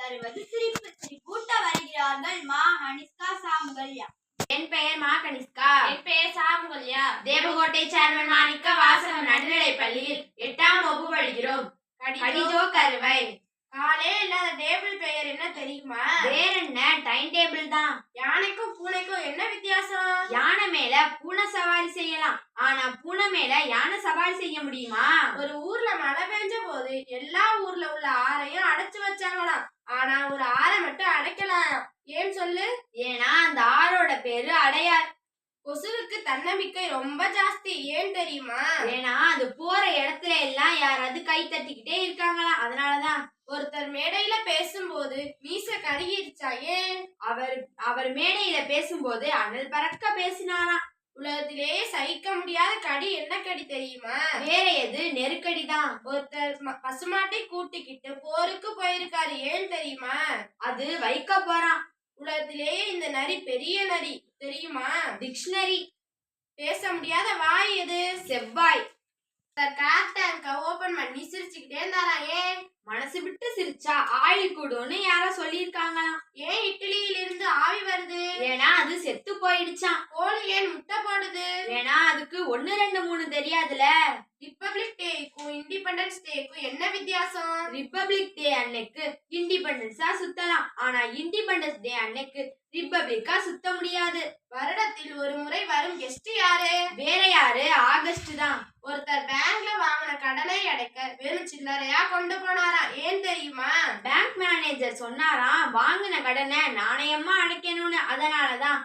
தருவது சிரிப்பு சிரிப்பூட்ட வருகிறார்கள் மா கனிஷ்கா சாமுகல்யா. என் பெயர் மா கனிஷ்கா. என் பெயர் சாமுகல்யா. தேவகோட்டை சேர்மன் மாணிக்க வாசகம் நடுநிலைப் பள்ளியில் 8ஆம் வகுப்பு படிக்கிறோம். கடிஜோ கருவை. காலையில இல்லாத டேபிள் பெயர் என்ன தெரியுமா? வேற என்ன, டைம் டேபிள் தான். யானைக்கும் பூனைக்கும் என்ன வித்தியாசம்? யானை மேல பூனை சவாரி செய்யலாம், ஆனா பூனை மேல யானை சவாரி செய்ய முடியுமா? ஒரு ஊர்ல மழை பெஞ்ச போது எல்லா ஊர்ல உள்ள ஆறையும் அடைச்சு வச்சாங்களாம். ஆனா ஒரு ஆறை மட்டும் அடைக்கலாம். ஏன் சொல்லு? ஏன்னா அந்த ஆறோட பேரு அடையார். கொசுவுக்கு தன்னம்பிக்கை ரொம்ப ஜாஸ்தி. ஏன் தெரியுமா? ஏன்னா அது போற இடத்துல எல்லாம் யாராவது கை தட்டிக்கிட்டே இருக்காங்களாம், அதனாலதான். ஒருத்தர் மேடையில பேசும்போது மீச கருகிருச்சா? ஏன்? அவர் மேடையில பேசும்போது அனல் பறக்க பேசினாராம். உலகத்திலேயே சகிக்க முடியாத கடி என்ன கடி தெரியுமா? வேற எது? நெருக்கடிதான். ஒருத்தர் பசுமாட்டை கூட்டிக்கிட்டு போருக்கு போயிருக்காரு. ஏன் தெரியுமா? அது வைக்க போறான். உலகத்திலேயே இந்த நரி பெரிய நரி தெரியுமா? டிக்ஷனரி. பேச முடியாத வாய் எது? செவ்வாய். கேப்டன்க ஓபன் பண்ணி சிரிச்சுக்கிட்டே இருந்தாரா? ஏன்? மனசு விட்டு சிரிச்சா ஆயில் கூடும்னு யாரோ சொல்லியிருக்காங்களாம். ஏன் இட்லியில இருந்து ஆவி வருது? ஏன்னா அது செத்து போயிடுச்சான். கோழி ஏன் முட்டை போடுது? ஏன்னா அதுக்கு 1 2 3 தெரியாதுல. ரிப்பப்ளிக் டேக்கும் இண்டிபெண்டன்ஸ் டேக்கும் என்ன வித்தியாசம்? ரிப்பப்ளிக் டே அன்னைக்கு இண்டிபெண்டன்ஸா சுத்தலாம், ஆனா இண்டிபெண்டன்ஸ் டே அன்னைக்கு ரிப்பப்ளிக்கா சுத்த முடியாது. வருடத்தில் ஒரு முறை வரும் கெஸ்ட் யாரு? வேற யாரு? ஆகஸ்ட் தான். ஒருத்தர் பேங்க்ல வாங்கின கடனை அடைக்க வெறும் சில்லறையா கொண்டு போனாரா? ஏன் தெரியுமா? பேங்க் மேனேஜர் சொன்னாராம், வாங்கின கடனை நாணயமா அடைக்கணும்னு. அதனாலதான்.